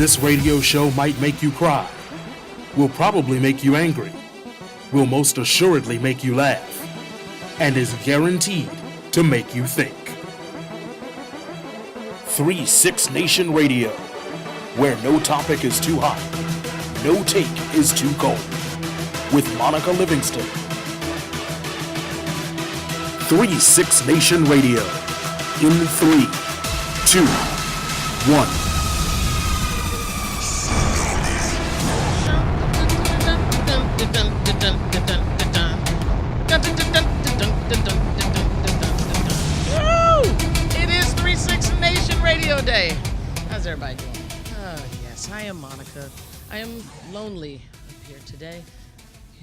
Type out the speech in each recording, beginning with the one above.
This radio show might make you cry, will probably make you angry, will most assuredly make you laugh, and is guaranteed to make you think. 3-6 Nation Radio, where no topic is too hot, no take is too cold, with Monica Livingston. 3-6 Nation Radio, in 3, 2, 1. It is 3-6 Nation Radio Day. How's everybody doing? Oh, yes, I am Monica. I am lonely up here today.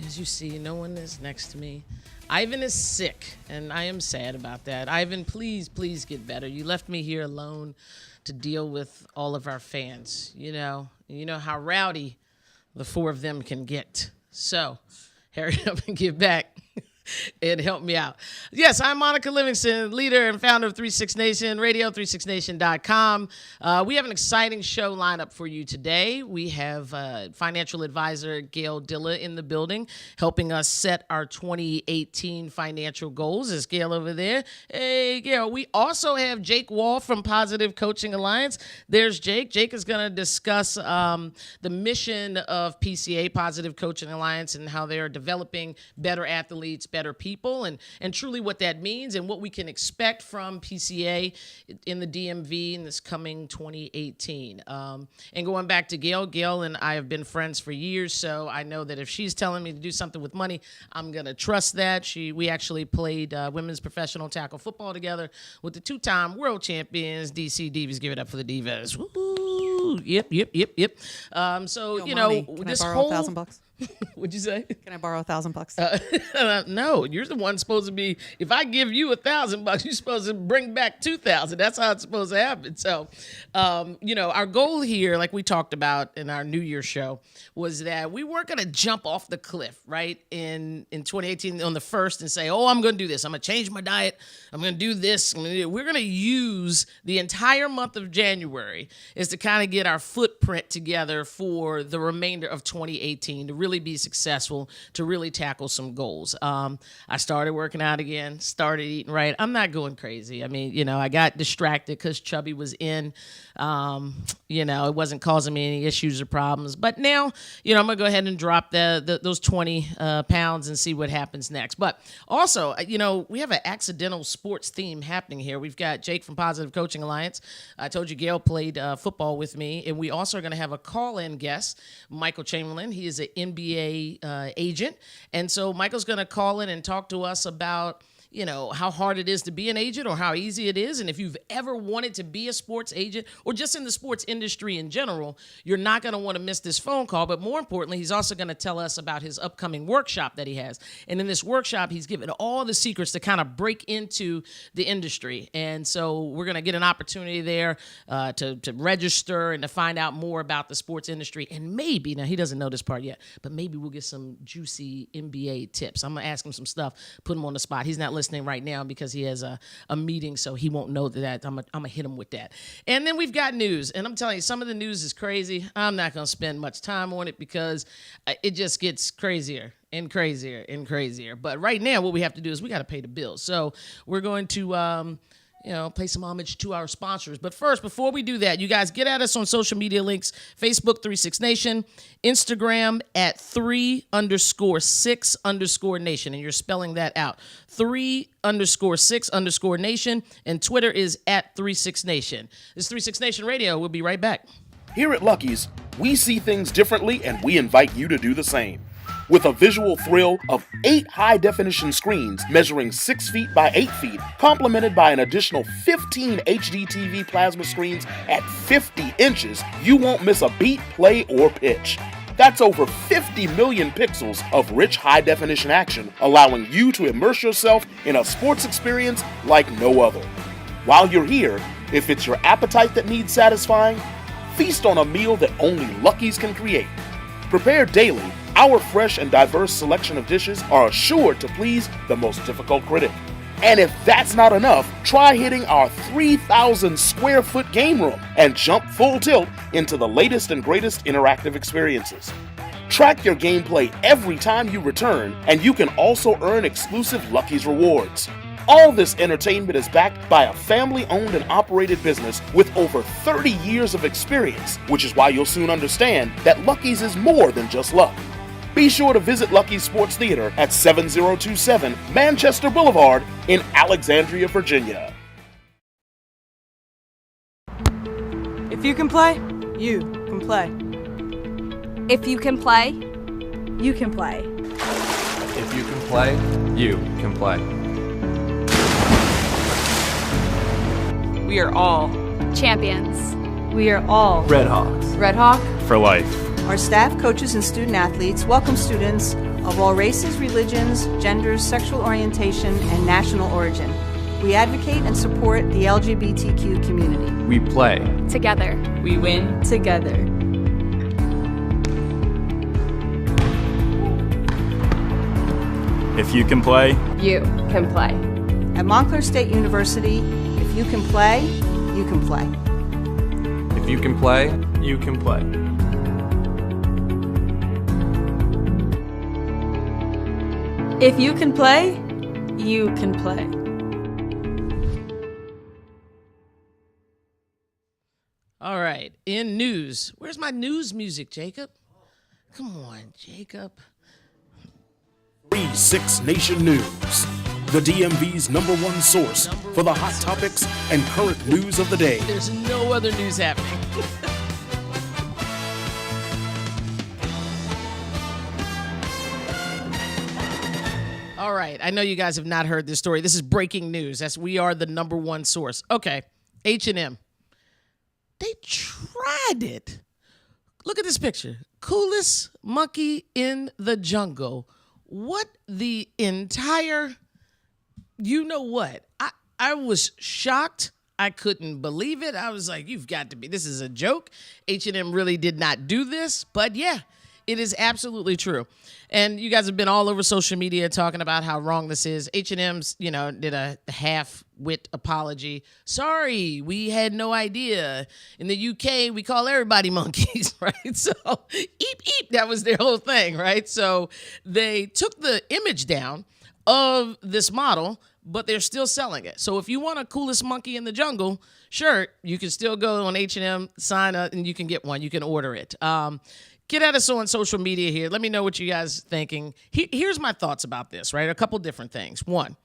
As you see, no one is next to me. Ivan is sick, and I am sad about that. Ivan, please get better. You left me here alone to deal with all of our fans. You know how rowdy the four of them can get. So, hurry up and get back and help me out. Yes, I'm Monica Livingston, leader and founder of 3-6 Nation Radio, 36nation.com. We have an exciting show lineup for you today. We have financial advisor Gail Dilla in the building, helping us set our 2018 financial goals. Is Gail over there? Hey, Gail. We also have Jake Wall from Positive Coaching Alliance. There's Jake. Jake is going to discuss the mission of PCA, Positive Coaching Alliance, and how they are developing better athletes, better people, and truly what that means and what we can expect from PCA in the DMV in this coming 2018. And going back to Gail and I have been friends for years, so I know that if she's telling me to do something with money, I'm going to trust that. We actually played women's professional tackle football together with the two-time world champions, DC Divas. Give it up for the Divas. Woo! Yep. So, Monty, can this I borrow whole... $1,000? What'd you say? Can I borrow $1,000? No, you're the one supposed to be. If I give you $1,000, you're supposed to bring back 2,000. That's how it's supposed to happen. So, our goal here, like we talked about in our New Year show, was that we weren't going to jump off the cliff, right, in 2018 on the first and say, I'm going to do this. I'm going to change my diet. I'm going to do this. We're going to use the entire month of January is to kind of get our footprint together for the remainder of 2018 to really be successful, to really tackle some goals. I started working out again, started eating right. I'm not going crazy. I mean, I got distracted because Chubby was in. It wasn't causing me any issues or problems. But now, I'm going to go ahead and drop those 20 pounds and see what happens next. But also, we have an accidental sports theme happening here. We've got Jake from Positive Coaching Alliance. I told you Gail played football with me. And we also are going to have a call-in guest, Michael Chamberlain. He is an NBA agent. And so Michael's going to call in and talk to us about how hard it is to be an agent or how easy it is. And if you've ever wanted to be a sports agent or just in the sports industry in general, you're not going to want to miss this phone call. But more importantly, he's also going to tell us about his upcoming workshop that he has. And in this workshop, he's given all the secrets to kind of break into the industry. And so we're going to get an opportunity there to register and to find out more about the sports industry. And maybe, now he doesn't know this part yet, but maybe we'll get some juicy NBA tips. I'm going to ask him some stuff, put him on the spot. He's not listening right now because he has a meeting, so he won't know that. I'm gonna hit him with that. And then we've got news, and I'm telling you, some of the news is crazy. I'm not gonna spend much time on it because it just gets crazier and crazier and crazier. But right now, what we have to do is we got to pay the bills. So we're going to pay some homage to our sponsors. But first, before we do that, you guys get at us on social media links: Facebook 3-6 Nation, Instagram at 3_6_Nation, and you're spelling that out. 3_6_Nation, and Twitter is at 3-6 Nation. This is 3-6 Nation Radio. We'll be right back. Here at Lucky's, we see things differently, and we invite you to do the same. With a visual thrill of 8 high-definition screens measuring 6 feet by 8 feet, complemented by an additional 15 HD TV plasma screens at 50 inches, you won't miss a beat, play, or pitch. That's over 50 million pixels of rich high-definition action, allowing you to immerse yourself in a sports experience like no other. While you're here, if it's your appetite that needs satisfying, feast on a meal that only Lucky's can create. Prepared daily, our fresh and diverse selection of dishes are assured to please the most difficult critic. And if that's not enough, try hitting our 3,000 square foot game room and jump full tilt into the latest and greatest interactive experiences. Track your gameplay every time you return, and you can also earn exclusive Lucky's rewards. All this entertainment is backed by a family-owned and operated business with over 30 years of experience, which is why you'll soon understand that Lucky's is more than just luck. Be sure to visit Lucky's Sports Theater at 7027 Manchester Boulevard in Alexandria, Virginia. If you can play, you can play. If you can play, you can play. If you can play, you can play. We are all champions. We are all Red Hawks. Red Hawk for life. Our staff, coaches, and student athletes welcome students of all races, religions, genders, sexual orientation, and national origin. We advocate and support the LGBTQ community. We play Together. we win. Together. If you can play, You can play. At Montclair State University, if you can play, you can play. If you can play, you can play. If you can play, you can play. All right. In news, where's my news music, Jacob? Come on, Jacob. 36 Nation News, the DMV's #1 source for the hot topics and current news of the day. There's no other news happening. All right. I know you guys have not heard this story. This is breaking news. We are the #1 source. Okay. H&M. They tried it. Look at this picture. Coolest monkey in the jungle. What the entire, you know what? I was shocked. I couldn't believe it. I was like, you've got to be, this is a joke. H&M really did not do this, but yeah, it is absolutely true. And you guys have been all over social media talking about how wrong this is. H&M's, did a half-wit apology. Sorry, we had no idea. In the UK, we call everybody monkeys, right? So, eep, eep, that was their whole thing, right? So they took the image down of this model, but they're still selling it. So if you want a coolest monkey in the jungle shirt, you can still go on H&M, sign up, and you can get one. You can order it. Get at us on social media here. Let me know what you guys are thinking. Here's my thoughts about this, right? A couple different things. One,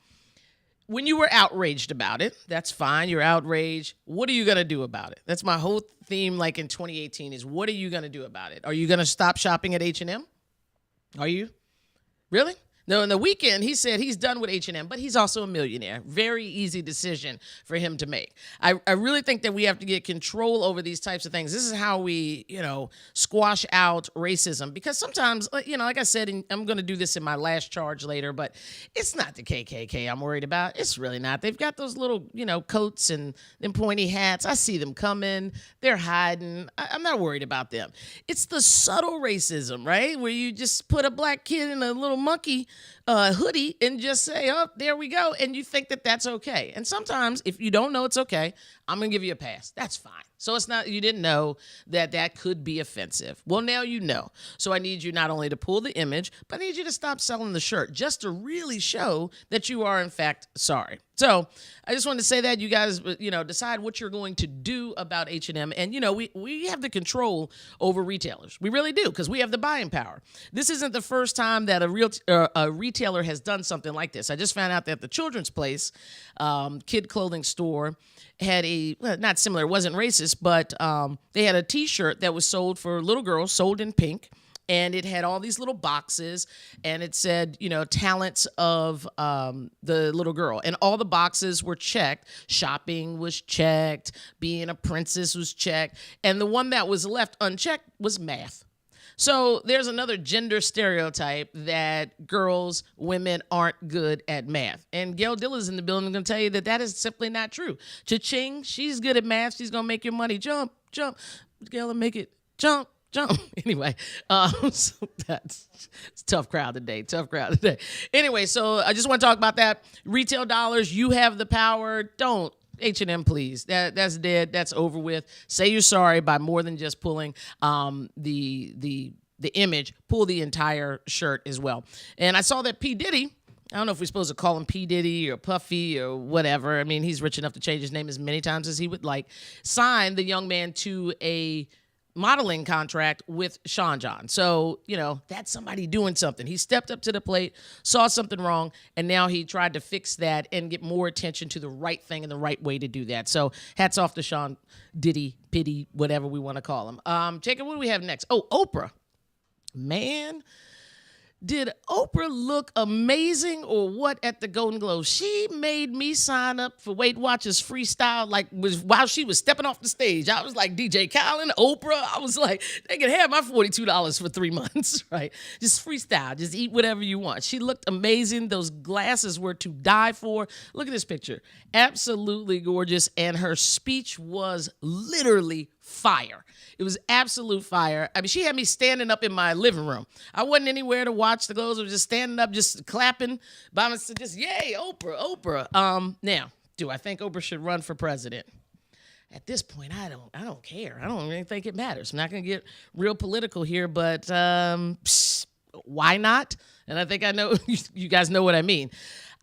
when you were outraged about it, that's fine. You're outraged. What are you going to do about it? That's my whole theme, like in 2018, is what are you going to do about it? Are you going to stop shopping at H&M? Are you? Really? No, in the weekend, he said he's done with H&M, but he's also a millionaire. Very easy decision for him to make. I really think that we have to get control over these types of things. This is how we, squash out racism. Because sometimes, like I said, and I'm going to do this in my last charge later, but it's not the KKK I'm worried about. It's really not. They've got those little, coats and them pointy hats. I see them coming. They're hiding. I'm not worried about them. It's the subtle racism, right? Where you just put a black kid in a little monkey hoodie and just say, oh, there we go. And you think that that's okay. And sometimes if you don't know it's okay, I'm going to give you a pass. That's fine. So it's not, you didn't know that could be offensive. Well, now you know. So I need you not only to pull the image, but I need you to stop selling the shirt just to really show that you are in fact sorry. So I just wanted to say that you guys, decide what you're going to do about H&M. And, we have the control over retailers. We really do, because we have the buying power. This isn't the first time that a retailer has done something like this. I just found out that the Children's Place kid clothing store had not similar, it wasn't racist, but they had a T-shirt that was sold for little girls, sold in pink. And it had all these little boxes, and it said, talents of the little girl. And all the boxes were checked. Shopping was checked. Being a princess was checked. And the one that was left unchecked was math. So there's another gender stereotype that women aren't good at math. And Gail Dilla's in the building going to tell you that is simply not true. Cha-ching, she's good at math. She's going to make your money jump. Gail will make it jump. jump. Anyway, so it's a tough crowd today. Anyway, so I just want to talk about that. Retail dollars, you have the power. Don't. H&M, please. That's dead. That's over with. Say you're sorry by more than just pulling the image. Pull the entire shirt as well. And I saw that P. Diddy, I don't know if we're supposed to call him P. Diddy or Puffy or whatever. I mean, he's rich enough to change his name as many times as he would like. Signed the young man to a modeling contract with Sean John. So, that's somebody doing something. He stepped up to the plate, saw something wrong, and now he tried to fix that and get more attention to the right thing and the right way to do that. So hats off to Sean Diddy, Piddy, whatever we want to call him. Jacob, what do we have next? Oh, Oprah. Man, did Oprah look amazing or what at the Golden Globes? She made me sign up for Weight Watchers freestyle while she was stepping off the stage. I was like, DJ Khaled, Oprah. I was like, they can have my $42 for 3 months, right? Just freestyle. Just eat whatever you want. She looked amazing. Those glasses were to die for. Look at this picture. Absolutely gorgeous. And her speech was literally fire. It was absolute fire. I mean, she had me standing up in my living room. I wasn't anywhere to watch the Globes. I was just standing up, just clapping by myself, just yay, Oprah. Now, do I think Oprah should run for president? At this point, I don't care. I don't really think it matters. I'm not going to get real political here, but why not? And I think I know you guys know what I mean.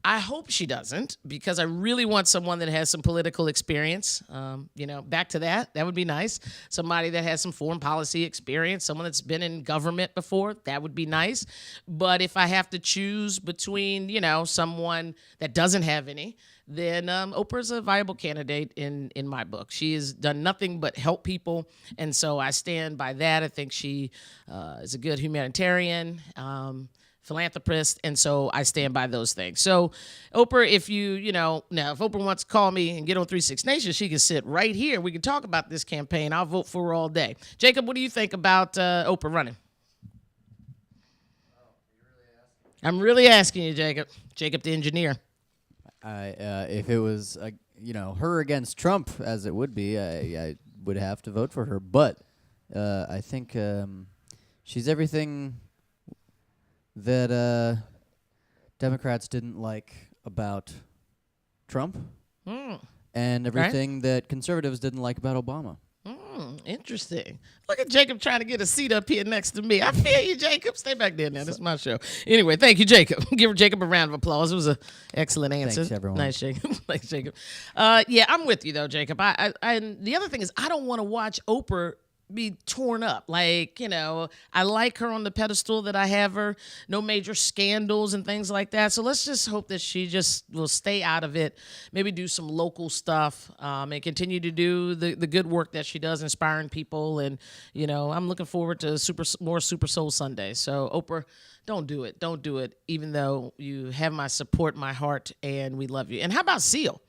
I hope she doesn't, because I really want someone that has some political experience. Back to that would be nice. Somebody that has some foreign policy experience, someone that's been in government before, that would be nice. But if I have to choose between, someone that doesn't have any, then Oprah's a viable candidate in my book. She has done nothing but help people, and so I stand by that. I think she is a good humanitarian, philanthropist, and so I stand by those things. So Oprah, if if Oprah wants to call me and get on 3-6 Nation, she can sit right here. We can talk about this campaign. I'll vote for her all day. Jacob, what do you think about Oprah running? I'm really asking you, Jacob. Jacob the engineer. If it was her against Trump, as it would be, I would have to vote for her. But I think she's everything that Democrats didn't like about Trump, and everything that conservatives didn't like about Obama. Interesting. Look at Jacob trying to get a seat up here next to me. I feel you, Jacob. Stay back there now. This is my show. Anyway, thank you, Jacob. Give Jacob a round of applause. It was an excellent answer. Thanks, everyone. Nice, Jacob. Thanks, Jacob. I'm with you, though, Jacob. I the other thing is I don't want to watch Oprah be torn up. I like her on the pedestal that I have her. No major scandals and things like that. So let's just hope that she just will stay out of it. Maybe do some local stuff and continue to do the good work that she does, inspiring people. And, I'm looking forward to more Super Soul Sunday. So Oprah, don't do it. Don't do it, even though you have my support, my heart, and we love you. And how about Seal?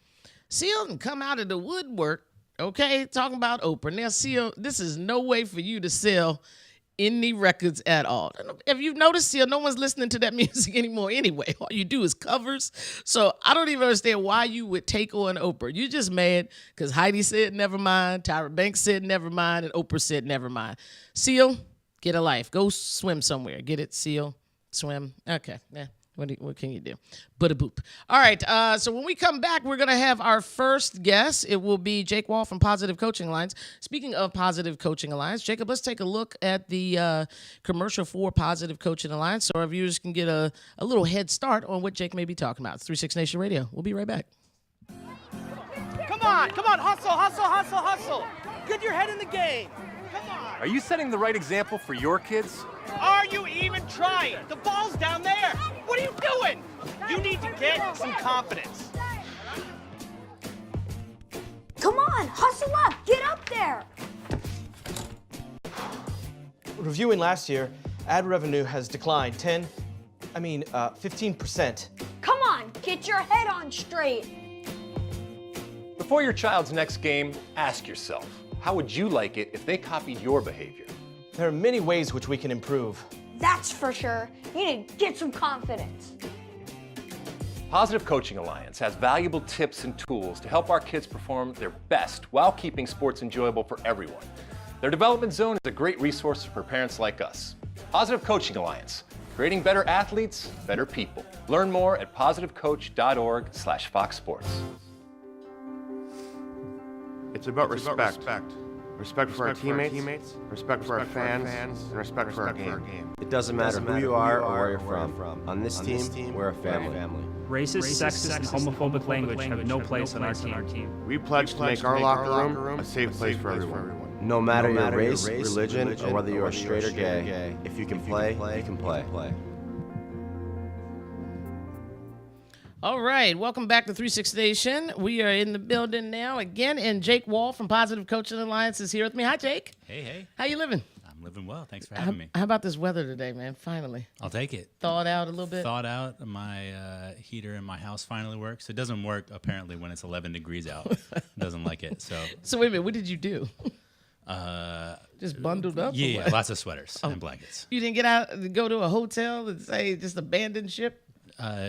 Seal can come out of the woodwork. Okay, talking about Oprah. Now, Seal, this is no way for you to sell any records at all. If you've noticed, Seal, no one's listening to that music anymore anyway. All you do is covers. So I don't even understand why you would take on Oprah. You're just mad because Heidi said never mind, Tyra Banks said never mind, and Oprah said never mind. Seal, get a life. Go swim somewhere. Get it, Seal? Swim. Okay, yeah. What can you do? But a boop. All right. So when we come back, we're going to have our first guest. It will be Jake Wall from Positive Coaching Alliance. Speaking of Positive Coaching Alliance, Jacob, let's take a look at the commercial for Positive Coaching Alliance so our viewers can get a little head start on what Jake may be talking about. It's 3-6 Nation Radio. We'll be right back. Come on. Hustle. Get your head in the game. Come on. Are you setting the right example for your kids? Are you even trying? The ball's down there. What are you doing? You need to get some confidence. Come on, hustle up, get up there. Reviewing last year, ad revenue has declined 15%. Come on, get your head on straight. Before your child's next game, ask yourself, how would you like it if they copied your behavior? There are many ways which we can improve. That's for sure. You need to get some confidence. Positive Coaching Alliance has valuable tips and tools to help our kids perform their best while keeping sports enjoyable for everyone. Their development zone is a great resource for parents like us. Positive Coaching Alliance, creating better athletes, better people. Learn more at positivecoach.org/Fox Sports. It's about respect. Respect for our teammates, respect for our fans, and respect for our game. It doesn't matter who you are or where you're from. On this team, we're a family. Racist, sexist, and homophobic language have no place on our team. We pledge to make our locker room a safe place for everyone. No matter your race, religion, or whether you are straight or gay, if you can play, you can play. All right, welcome back to 360 Station. We are in the building now again, and Jake Wall from Positive Coaching Alliance is here with me. Hi, Jake. Hey. How you living? I'm living well. Thanks for having me. How about this weather today, man? Finally. I'll take it. Thawed out a little bit? Thawed out. My heater in my house finally works. It doesn't work, apparently, when it's 11 degrees out. It doesn't like it. So wait a minute. What did you do? Just bundled up? Yeah, lots of sweaters and blankets. You didn't get out and go to a hotel and say just abandon ship?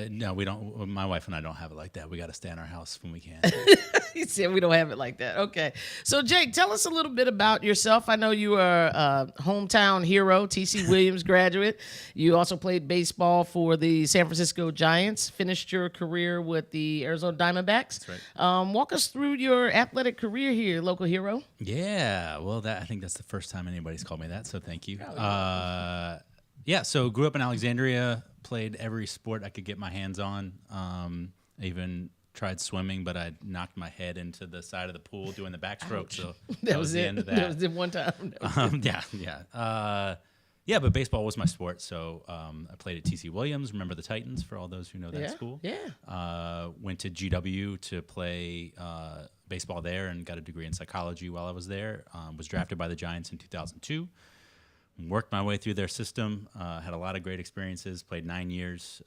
No, we don't. My wife and I don't have it like that. We got to stay in our house when we can. He said we don't have it like that. Okay. So, Jake, tell us a little bit about yourself. I know you are a hometown hero, T.C. Williams graduate. You also played baseball for the San Francisco Giants, finished your career with the Arizona Diamondbacks. That's right. Walk us through your athletic career here, local hero. Yeah. Well, I think that's the first time anybody's called me that, so thank you. Yeah, so grew up in Alexandria, played every sport I could get my hands on. Even tried swimming, but I knocked my head into the side of the pool doing the backstroke. Ouch. So that was the it. end of that. That was it one time. Yeah, but baseball was my sport. So I played at T.C. Williams. Remember the Titans, for all those who know that school. Yeah. Went to GW to play baseball there and got a degree in psychology while I was there. Was drafted by the Giants in 2002. Worked my way through their system, had a lot of great experiences, played 9 years,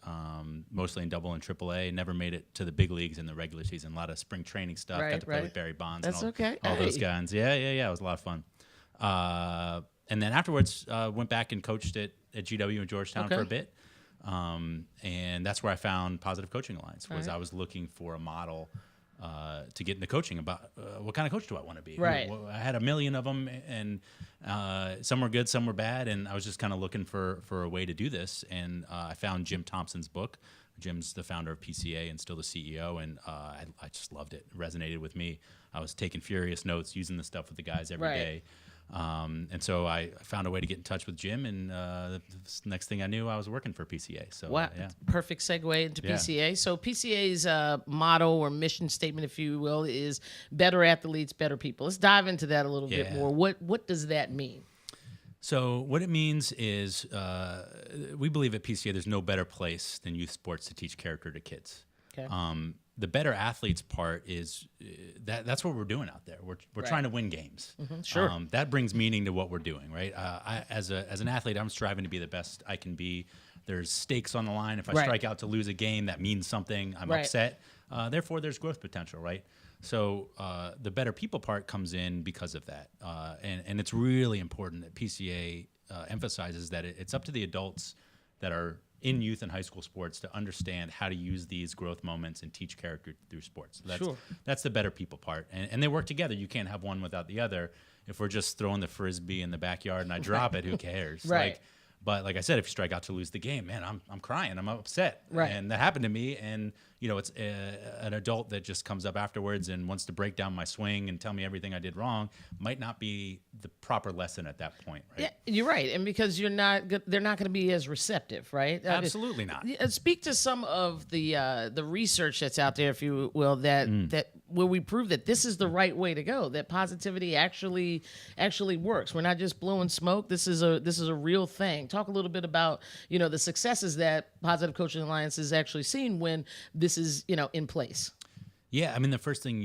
mostly in double and triple A, never made it to the big leagues in the regular season. A lot of spring training stuff, got to play with Barry Bonds That's and all those guys. Yeah, it was a lot of fun. And then afterwards, went back and coached at GW in Georgetown for a bit. And that's where I found Positive Coaching Alliance, I was looking for a model to get into coaching about what kind of coach do I want to be? Right. I had a million of them, and some were good, some were bad, and I was just kind of looking for a way to do this. And I found Jim Thompson's book. Jim's the founder of PCA and still the CEO, and I just loved it. It resonated with me. I was taking furious notes, using the stuff with the guys every day. And so I found a way to get in touch with Jim, and the next thing I knew, I was working for PCA. So, wow, perfect segue into PCA. So PCA's motto or mission statement, if you will, is better athletes, better people. Let's dive into that a little bit more. What does that mean? So what it means is we believe at PCA there's no better place than youth sports to teach character to kids. Okay. The better athletes part is that's what we're doing out there. We're trying to win games. Mm-hmm. Sure. That brings meaning to what we're doing, right? As an athlete, I'm striving to be the best I can be. There's stakes on the line. If I strike out to lose a game, that means something. I'm upset. Therefore, there's growth potential, right? So the better people part comes in because of that. And it's really important that PCA emphasizes that it's up to the adults that are in youth and high school sports to understand how to use these growth moments and teach character through sports. So that's the better people part. And they work together. You can't have one without the other. If we're just throwing the Frisbee in the backyard and I drop it, who cares? But like I said, if you strike out to lose the game, man, I'm crying. I'm upset. And that happened to me. And, it's an adult that just comes up afterwards and wants to break down my swing and tell me everything I did wrong might not be the proper lesson at that point, right? Yeah, you're right. And because they're not going to be as receptive, right? Absolutely not. Speak to some of the research that's out there, if you will, that where we prove that this is the right way to go, that positivity actually works. We're not just blowing smoke. This is a real thing. Talk a little bit about, the successes that Positive Coaching Alliance has actually seen when this is, in place. Yeah, I mean, the first thing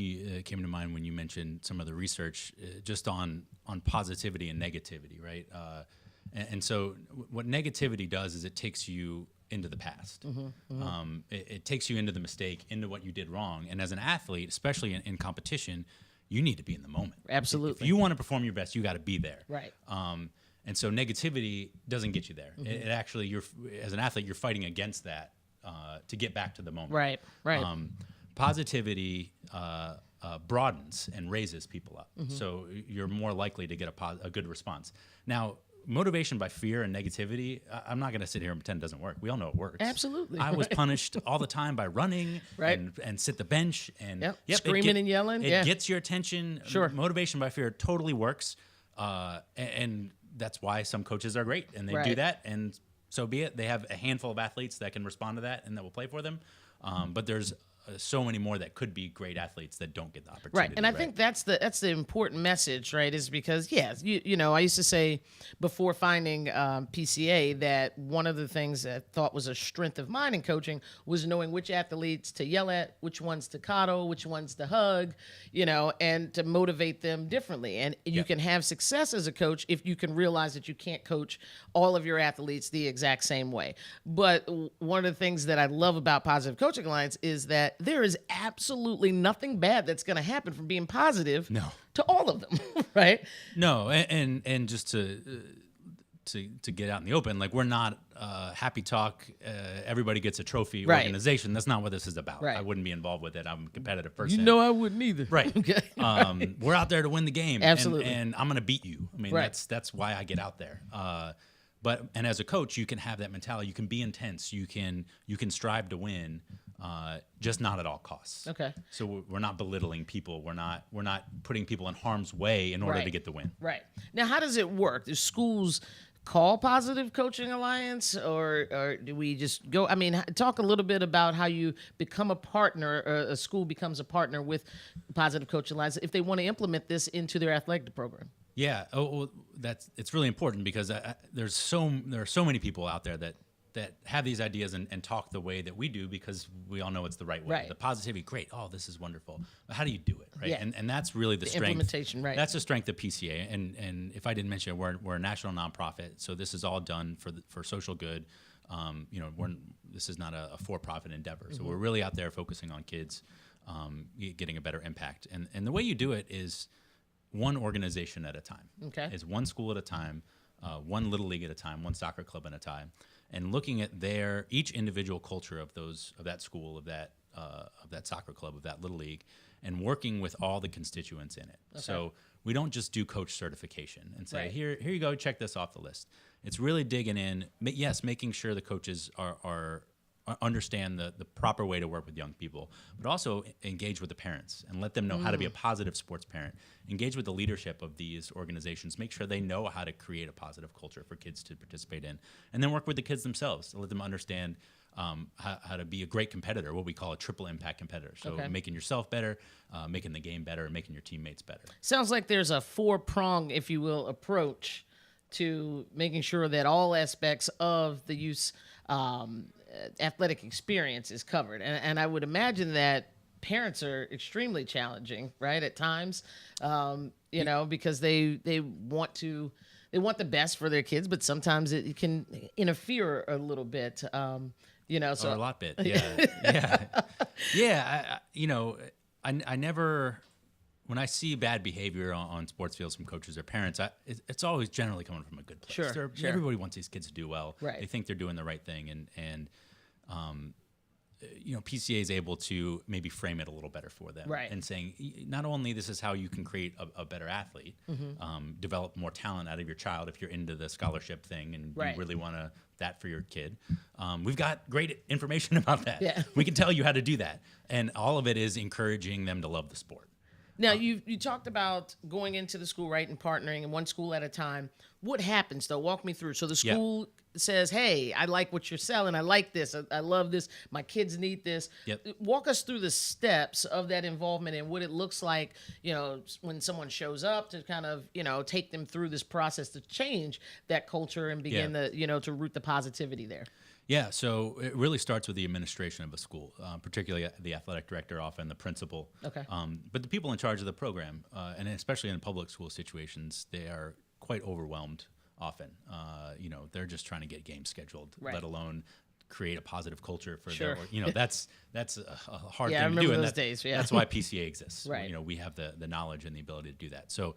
came to mind when you mentioned some of the research just on positivity and negativity, right? And so what negativity does is it takes you into the past. It takes you into the mistake, into what you did wrong. And as an athlete, especially in competition, you need to be in the moment. Absolutely. If you want to perform your best, you got to be there. Right. And so negativity doesn't get you there. It actually, as an athlete, you're fighting against that to get back to the moment. Right. Positivity broadens and raises people up. So you're more likely to get a good response. Now, motivation by fear and negativity, I'm not going to sit here and pretend it doesn't work. We all know it works. Absolutely. I was punished all the time by running and sit the bench and screaming and yelling. It gets your attention. Sure. Motivation by fear totally works. And that's why some coaches are great and they do that. And so be it. They have a handful of athletes that can respond to that and that will play for them. But there's so many more that could be great athletes that don't get the opportunity. Right, and I think that's the important message, right? Is because you know, I used to say before finding PCA that one of the things that I thought was a strength of mine in coaching was knowing which athletes to yell at, which ones to coddle, which ones to hug, you know, and to motivate them differently. And you can have success as a coach if you can realize that you can't coach all of your athletes the exact same way. But one of the things that I love about Positive Coaching Alliance is that there is absolutely nothing bad that's going to happen from being positive to all of them, right? No, and just to get out in the open, like we're not happy talk. Everybody gets a trophy organization. That's not what this is about. I wouldn't be involved with it. I'm a competitive person. You know, I wouldn't either. Right. Okay. We're out there to win the game. Absolutely. And I'm going to beat you. I mean, that's why I get out there. And as a coach, you can have that mentality. You can be intense. You can strive to win. Just not at all costs. Okay. So we're not belittling people. We're not putting people in harm's way in order to get the win. Right. Now, how does it work? Do schools call Positive Coaching Alliance, or do we just go? I mean, talk a little bit about how you become a partner, or a school becomes a partner with Positive Coaching Alliance if they want to implement this into their athletic program. Yeah. Oh, well, it's really important because there are so many people out there that have these ideas and talk the way that we do because we all know it's the right way. The positivity, great. Oh, this is wonderful. But how do you do it, right? Yeah. And that's really the strength. Implementation, right. That's the strength of PCA. And if I didn't mention it, we're a national nonprofit, so this is all done for social good. You know, this is not a for-profit endeavor. So we're really out there focusing on kids getting a better impact. And the way you do it is one organization at a time. Okay. Is one school at a time, one little league at a time, one soccer club at a time. And looking at each individual culture of that school, of that soccer club, of that little league, and working with all the constituents in it. Okay. So we don't just do coach certification and say, here you go, check this off the list. It's really digging in. Yes, making sure the coaches are understand the proper way to work with young people, but also engage with the parents and let them know how to be a positive sports parent. Engage with the leadership of these organizations. Make sure they know how to create a positive culture for kids to participate in. And then work with the kids themselves to let them understand how to be a great competitor, what we call a triple impact competitor. So making yourself better, making the game better, and making your teammates better. Sounds like there's a four-prong, if you will, approach to making sure that all aspects of the youth's athletic experience is covered. And I would imagine that parents are extremely challenging, right, at times, you know, because they want the best for their kids, but sometimes it can interfere a little bit, you know. So or a lot bit, yeah. You know, I never, when I see bad behavior on sports fields from coaches or parents, it's always generally coming from a good place. Sure. Everybody wants these kids to do well. Right. They think they're doing the right thing, and you know, PCA is able to maybe frame it a little better for them, right? And saying not only this is how you can create a better athlete, develop more talent out of your child if you're into the scholarship thing and you really want that for your kid. We've got great information about that. Yeah. We can tell you how to do that, and all of it is encouraging them to love the sport. Now, you talked about going into the school, right, and partnering, and one school at a time. What happens, though? Walk me through. So the school says, hey, I like what you're selling. I like this. I love this. My kids need this. Yep. Walk us through the steps of that involvement and what it looks like, you know, when someone shows up to kind of, you know, take them through this process to change that culture and begin to root the positivity there. Yeah, so it really starts with the administration of a school, particularly the athletic director, often the principal. Okay. But the people in charge of the program, and especially in public school situations, they are quite overwhelmed often. You know, they're just trying to get games scheduled, let alone create a positive culture for their, you know, that's a hard thing to do. Those days, that's why PCA exists. Right. You know, we have the knowledge and the ability to do that. So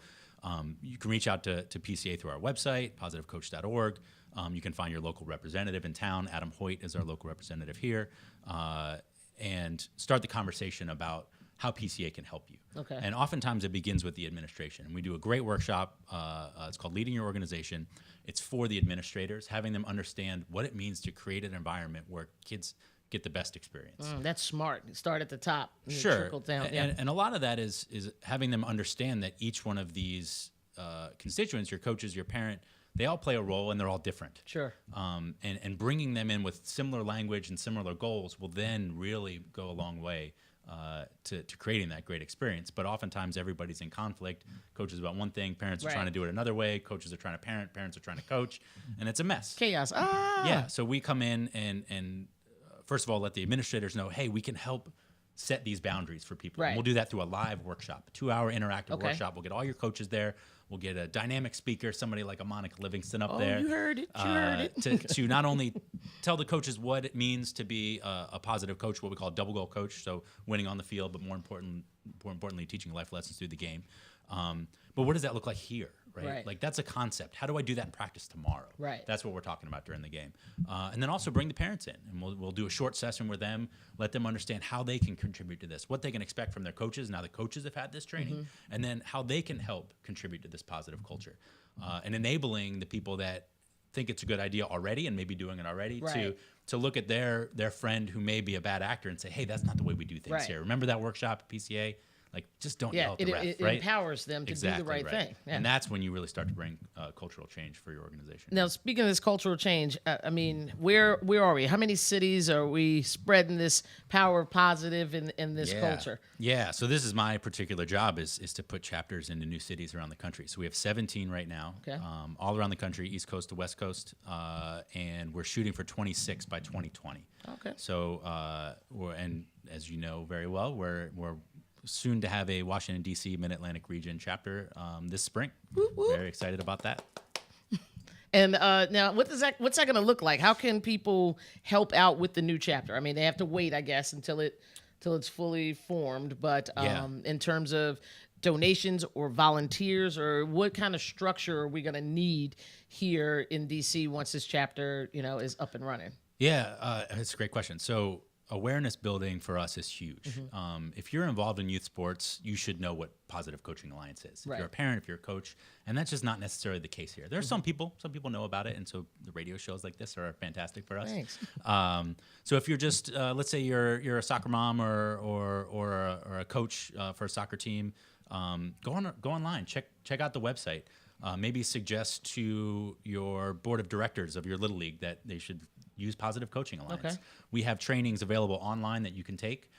you can reach out to PCA through our website, positivecoach.org. You can find your local representative in town. Adam Hoyt is our local representative here, and start the conversation about how PCA can help you. Okay. And oftentimes it begins with the administration. And we do a great workshop. It's called Leading Your Organization. It's for the administrators, having them understand what it means to create an environment where kids get the best experience. That's smart. Start at the top. And Sure. Trickle down. And a lot of that is having them understand that each one of these constituents, your coaches, your parent, they all play a role and they're all different. Sure. And bringing them in with similar language and similar goals will then really go a long way to creating that great experience. But oftentimes everybody's in conflict. Coaches about one thing, parents are trying to do it another way, coaches are trying to parent, parents are trying to coach, and it's a mess. Chaos. Yeah, so we come in and first of all, let the administrators know, hey, we can help set these boundaries for people. Right. And we'll do that through a live workshop, a 2-hour interactive workshop. We'll get all your coaches there. We'll get a dynamic speaker, somebody like a Monica Livingston up there. You heard it. You heard it. to not only tell the coaches what it means to be a positive coach, what we call a double goal coach, so winning on the field, but more importantly, teaching life lessons through the game. But what does that look like here, right? Like that's a concept. How do I do that in practice tomorrow? Right. That's what we're talking about during the game. And then also bring the parents in, and we'll do a short session with them, let them understand how they can contribute to this, what they can expect from their coaches. Now the coaches have had this training, and then how they can help contribute to this positive culture, and enabling the people that think it's a good idea already and maybe doing it already to look at their friend who may be a bad actor and say, hey, that's not the way we do things here. Remember that workshop at PCA? Like, just don't yell at the ref, it right? empowers them to do the right thing. Yeah. And that's when you really start to bring cultural change for your organization. Now, speaking of this cultural change, I mean, where are we? How many cities are we spreading this power of positive in this culture? Yeah, so this is my particular job is to put chapters into new cities around the country. So we have 17 right now, all around the country, East Coast to West Coast, and we're shooting for 26 by 2020. Okay. So, and as you know very well, we're soon to have a Washington, D.C. Mid-Atlantic region chapter this spring. Very excited about that. And now, what's that going to look like? How can people help out with the new chapter? I mean, they have to wait, I guess, until it's fully formed. But in terms of donations or volunteers, or what kind of structure are we going to need here in D.C. once this chapter, is up and running? Yeah, that's a great question. So awareness building for us is huge. If you're involved in youth sports, you should know what Positive Coaching Alliance is. If you're a parent, if you're a coach, and that's just not necessarily the case here. There are some people know about it, and so the radio shows like this are fantastic for us. Thanks. So if you're just, let's say you're a soccer mom or a coach for a soccer team, go online, check out the website. Maybe suggest to your board of directors of your Little League that they should use Positive Coaching Alliance. Okay. We have trainings available online that you can take.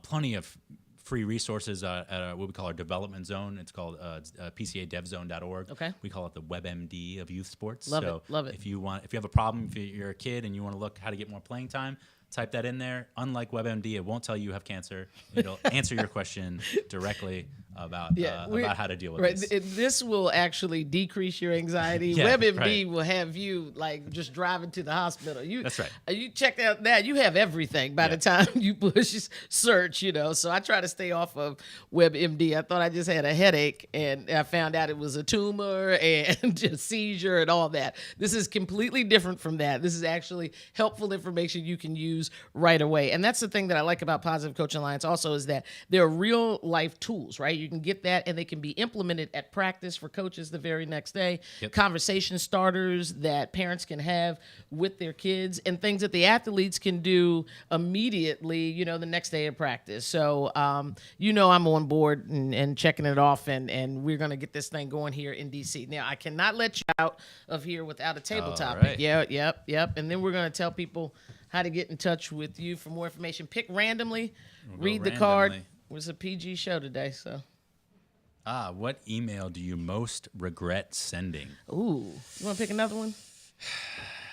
Plenty of free resources at what we call our development zone. It's called PCADevZone.org. Okay. We call it the WebMD of youth sports. Love it. If you have a problem, if you're a kid and you want to look how to get more playing time, type that in there. Unlike WebMD, it won't tell you have cancer. It'll answer your question directly about how to deal with this. This will actually decrease your anxiety. WebMD will have you like just driving to the hospital. That's right. You check out that you have everything by the time you push search. So I try to stay off of WebMD. I thought I just had a headache, and I found out it was a tumor and a seizure and all that. This is completely different from that. This is actually helpful information you can use right away. And that's the thing that I like about Positive Coaching Alliance also, is that they're real life tools, right? You can get that, and they can be implemented at practice for coaches the very next day. Conversation starters that parents can have with their kids, and things that the athletes can do immediately, the next day of practice. So, I'm on board and checking it off, and we're going to get this thing going here in DC. Now, I cannot let you out of here without a table topic. Right. Yep. And then we're going to tell people how to get in touch with you for more information. Pick randomly, read the card. It was a PG show today, so. What email do you most regret sending? Ooh, you want to pick another one?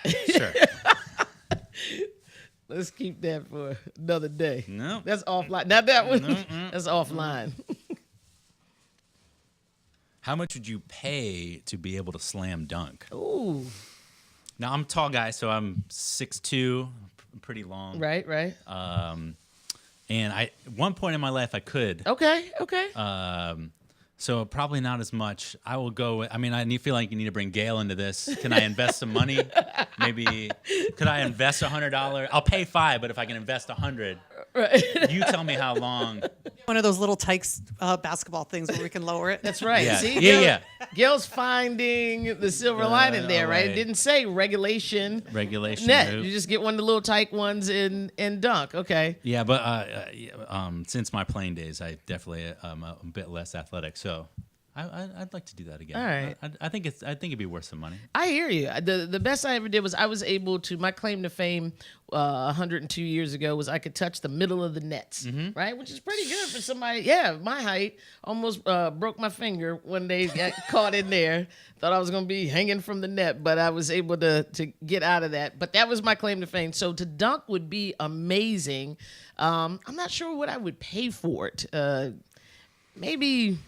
Sure. Let's keep that for another day. No. That's offline. Not that one. That's offline. How much would you pay to be able to slam dunk? Ooh. Now, I'm a tall guy, so I'm 6'2", pretty long. Right. And at one point in my life, I could. Okay. So probably not as much. I will go. I feel like you need to bring Gail into this. Can I invest some money? maybe could I invest $100? I'll pay $5, but if I can invest $100, you tell me how long. One of those little Tykes basketball things where we can lower it. That's right. Yeah. See, Yeah. Gail's finding the silver lining there, right? It didn't say regulation. Net. Move. You just get one of the little Tyke ones and dunk. Okay. Yeah, but since my playing days, I definitely am a bit less athletic, so I'd like to do that again. All right. I think it'd be worth some money. I hear you. The best I ever did was I was able to, my claim to fame 102 years ago was I could touch the middle of the nets, right? Which is pretty good for somebody. Yeah, my height. Almost broke my finger when they got caught in there. Thought I was going to be hanging from the net, but I was able to get out of that. But that was my claim to fame. So to dunk would be amazing. I'm not sure what I would pay for it. Maybe...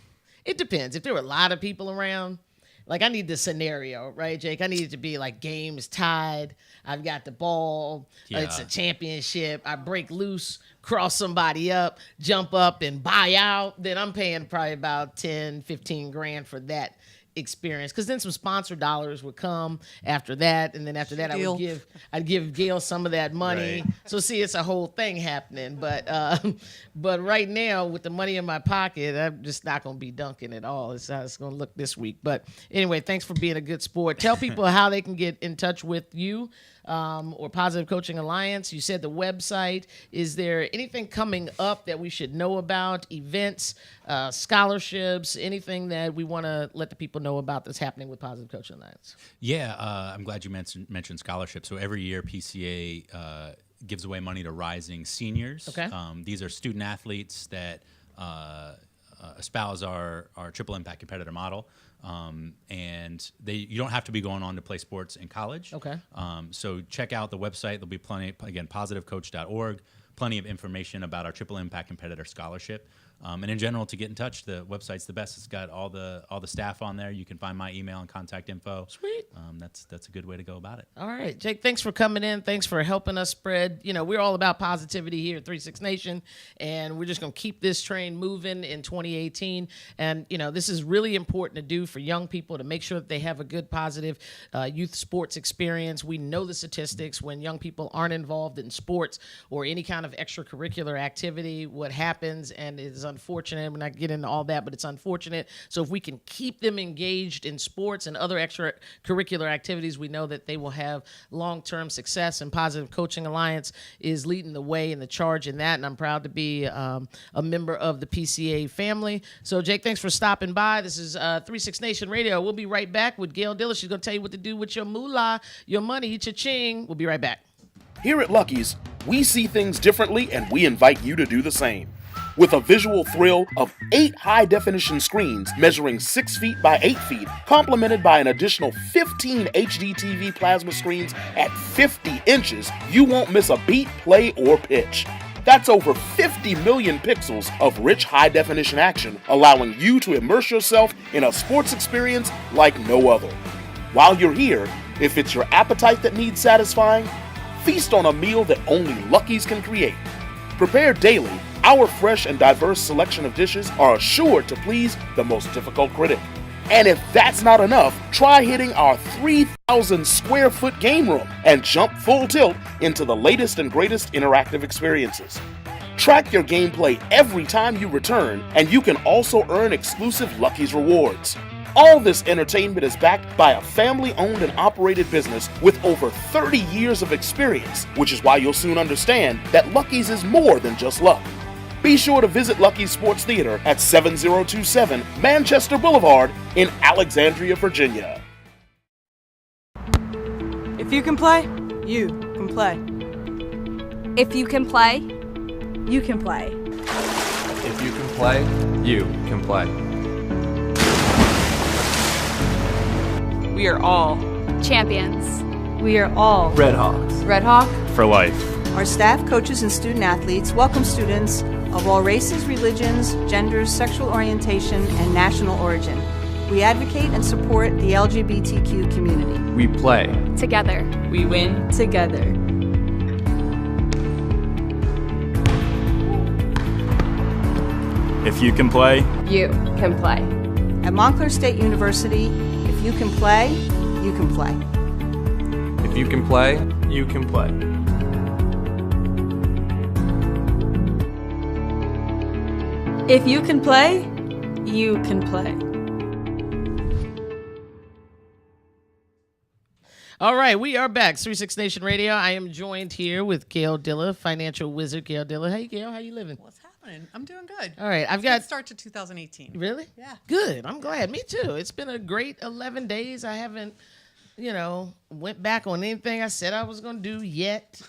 It depends. If there were a lot of people around, like I need the scenario, right, Jake? I need it to be like game's tied. I've got the ball. Yeah. It's a championship. I break loose, cross somebody up, jump up and buy out. Then I'm paying probably about 10, 15 grand for that experience, because then some sponsor dollars would come after that, and then after that I'd give Gail some of that money. Right. So see, it's a whole thing happening. But right now with the money in my pocket, I'm just not going to be dunking at all. It's how it's going to look this week. But anyway, thanks for being a good sport. Tell people how they can get in touch with you or Positive Coaching Alliance. You said the website. Is there anything coming up that we should know about? Events, scholarships, anything that we want to let the people know about that's happening with Positive Coaching Alliance? Yeah, I'm glad you mentioned scholarships. So every year PCA gives away money to rising seniors. Okay. These are student athletes that espouse our triple impact competitor model. And you don't have to be going on to play sports in college. Okay. So check out the website. There'll be plenty, again, positivecoach.org, plenty of information about our triple impact competitor scholarship. And in general, to get in touch, the website's the best. It's got all the staff on there. You can find my email and contact info. Sweet. That's a good way to go about it. All right, Jake, thanks for coming in. Thanks for helping us spread. We're all about positivity here at 36 Nation, and we're just going to keep this train moving in 2018. And, this is really important to do for young people, to make sure that they have a good, positive youth sports experience. We know the statistics. When young people aren't involved in sports or any kind of extracurricular activity, what happens, and it's unfortunate. We're not getting into all that, but it's unfortunate. So if we can keep them engaged in sports and other extracurricular activities, we know that they will have long-term success, and Positive Coaching Alliance is leading the way in the charge in that, and I'm proud to be a member of the PCA family. So, Jake, thanks for stopping by. This is 36 Nation Radio. We'll be right back with Gail Diller. She's going to tell you what to do with your moolah, your money, cha-ching. We'll be right back. Here at Lucky's, we see things differently, and we invite you to do the same. With a visual thrill of 8 high-definition screens measuring 6 feet by 8 feet, complemented by an additional 15 HD TV plasma screens at 50 inches, you won't miss a beat, play, or pitch. That's over 50 million pixels of rich high-definition action, allowing you to immerse yourself in a sports experience like no other. While you're here, if it's your appetite that needs satisfying, feast on a meal that only Lucky's can create. Prepared daily, our fresh and diverse selection of dishes are assured to please the most difficult critic. And if that's not enough, try hitting our 3,000 square foot game room and jump full tilt into the latest and greatest interactive experiences. Track your gameplay every time you return, and you can also earn exclusive Lucky's rewards. All this entertainment is backed by a family-owned and operated business with over 30 years of experience, which is why you'll soon understand that Lucky's is more than just luck. Be sure to visit Lucky's Sports Theater at 7027 Manchester Boulevard in Alexandria, Virginia. If you can play, you can play. If you can play, You can play. If you can play, you can play. We are all champions. We are all Red Hawks. Red Hawk For life. Our staff, coaches, and student athletes welcome students of all races, religions, genders, sexual orientation, and national origin. We advocate and support the LGBTQ community. We play. Together. we win Together. If you can play, You can play. At Montclair State University, if you can play, you can play. If you can play, you can play. If you can play, you can play. All right, we are back. 36 Nation Radio. I am joined here with Gail Dilla, financial wizard Gail Dilla. Hey, Gail, how you living? What's happening? I'm doing good. All right, I've It's a good got start to 2018. Really? Yeah. Good. I'm glad. Me too. It's been a great 11 days. I haven't, went back on anything I said I was going to do yet.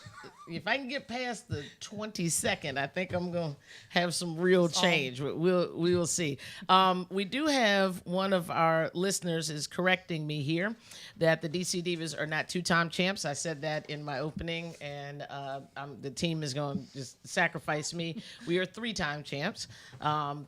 If I can get past the 22nd, I think I'm going to have some real change. We will see. We do have one of our listeners is correcting me here that the DC Divas are not two-time champs. I said that in my opening, and the team is going to just sacrifice me. We are three-time champs.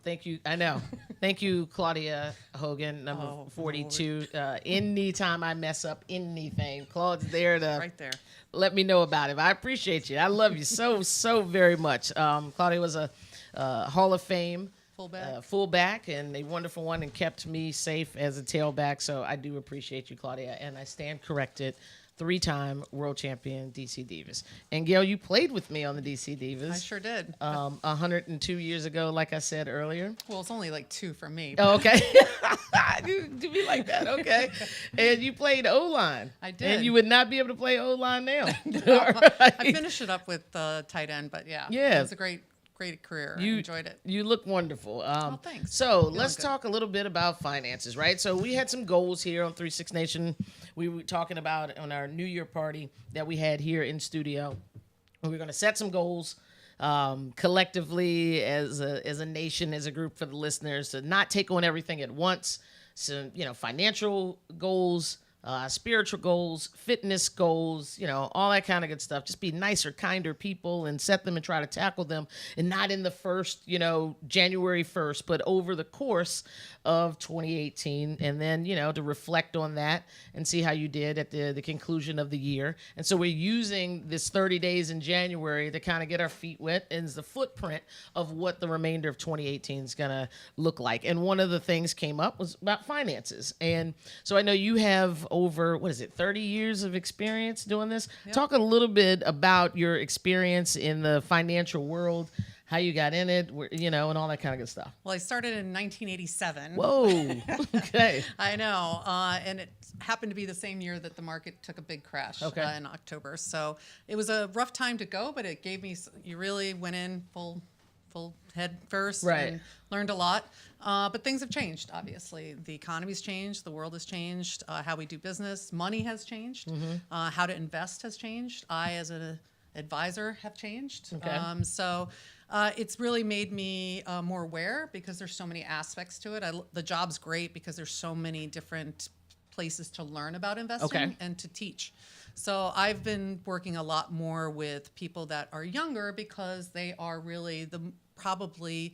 Thank you. I know. Thank you, Claudia Hogan, number 42. Anytime I mess up anything, Claude's there to right there. Let me know about it. I appreciate you. I love you so very much. Claudia was a Hall of Fame fullback and a wonderful one, and kept me safe as a tailback. So I do appreciate you, Claudia, and I stand corrected. 3-time world champion DC Divas. And Gail, you played with me on the DC Divas. I sure did. 102 years ago, like I said earlier. Well, it's only like 2 for me. Oh, okay. Do me like that, okay. And you played O-line. I did. And you would not be able to play O-line now. I finished it up with tight end, but yeah. It was a great career. I enjoyed it. You look wonderful. Thanks. So let's talk a little bit about finances, right? So we had some goals here on 36 Nation. We were talking about on our New Year party that we had here in studio. And we're going to set some goals collectively as a nation, as a group for the listeners, to not take on everything at once. So, financial goals, spiritual goals, fitness goals, all that kind of good stuff. Just be nicer, kinder people and set them and try to tackle them, and not in the first, January 1st, but over the course of 2018. And then, to reflect on that and see how you did at the conclusion of the year. And so we're using this 30 days in January to kind of get our feet wet and the footprint of what the remainder of 2018 is going to look like. And one of the things came up was about finances. And so I know you have over 30 years of experience doing this. Yep. Talk a little bit about your experience in the financial world, how you got in it, and all that kind of good stuff. Well, I started in 1987. Whoa. Okay. I know. And it happened to be the same year that the market took a big crash in October. So it was a rough time to go, but it gave me, you really went in full head first and learned a lot. But things have changed, obviously. The economy's changed. The world has changed. How we do business. Money has changed. Mm-hmm. How to invest has changed. I, as an advisor, have changed. Okay. So it's really made me more aware because there's so many aspects to it. The job's great because there's so many different places to learn about investing and to teach. So I've been working a lot more with people that are younger because they are really probably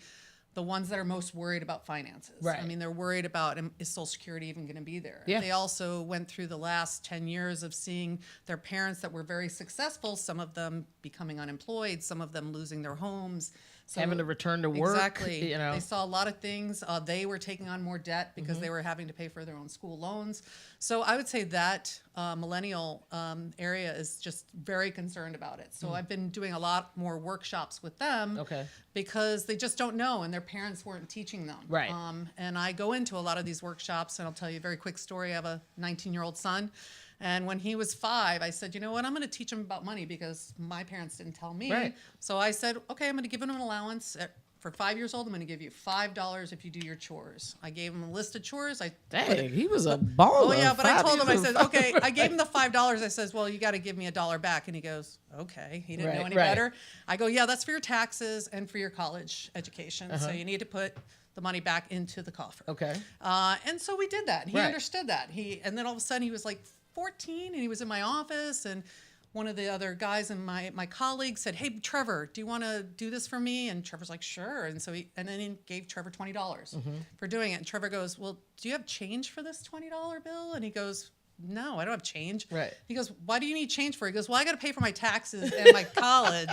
the ones that are most worried about finances. Right. I mean, they're worried about, is Social Security even going to be there? Yeah. They also went through the last 10 years of seeing their parents that were very successful, some of them becoming unemployed, some of them losing their homes. So, having to return to work. Exactly. They saw a lot of things. They were taking on more debt because they were having to pay for their own school loans. So I would say that millennial area is just very concerned about it. So I've been doing a lot more workshops with them because they just don't know and their parents weren't teaching them. Right. And I go into a lot of these workshops, and I'll tell you a very quick story. I have a 19-year-old son. And when he was 5, I said, you know what, I'm going to teach him about money because my parents didn't tell me. Right. So I said, okay, I'm going to give him an allowance. For 5 years old, I'm going to give you $5 if you do your chores. I gave him a list of chores. Dang, he was a baller. Oh, yeah, but I told him, I said, okay, I gave him the $5. I says, well, you got to give me $1 back. And he goes, okay. He didn't know any better. I go, yeah, that's for your taxes and for your college education. So you need to put the money back into the coffer. Okay. And so we did that. He understood that. And then all of a sudden he was like 14 and he was in my office, and one of the other guys and my colleagues said, hey, Trevor, do you want to do this for me? And Trevor's like, sure. And so then he gave Trevor $20 for doing it. And Trevor goes, well, do you have change for this $20 bill? And he goes, no, I don't have change. Right. He goes, why do you need change for? He goes, well, I got to pay for my taxes and my college.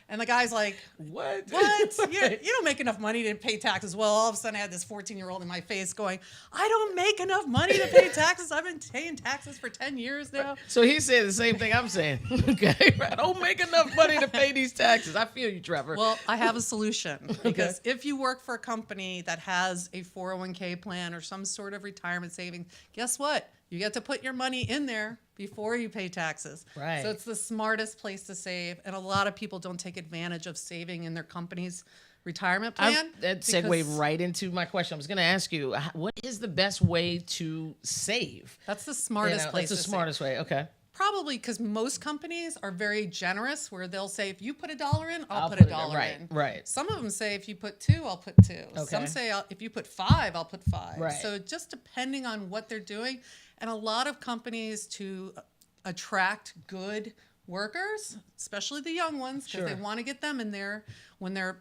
And the guy's like, what? You don't make enough money to pay taxes. Well, all of a sudden I had this 14-year-old in my face going, I don't make enough money to pay taxes. I've been paying taxes for 10 years now. So he said the same thing I'm saying. Okay. I don't make enough money to pay these taxes. I feel you, Trevor. Well, I have a solution. Because if you work for a company that has a 401k plan or some sort of retirement savings, guess what? You get to put your money in there before you pay taxes. Right. So it's the smartest place to save. And a lot of people don't take advantage of saving in their company's retirement plan. That segued right into my question. I was going to ask you, what is the best way to save? That's the smartest place That's the smartest way. Okay. Probably because most companies are very generous where they'll say, if you put $1 in, I'll put $1 in. Right. Some of them say, if you put 2, I'll put 2. Okay. Some say, if you put 5, I'll put 5. Right. So just depending on what they're doing. And a lot of companies to attract good workers, especially the young ones, because they want to get them in there when their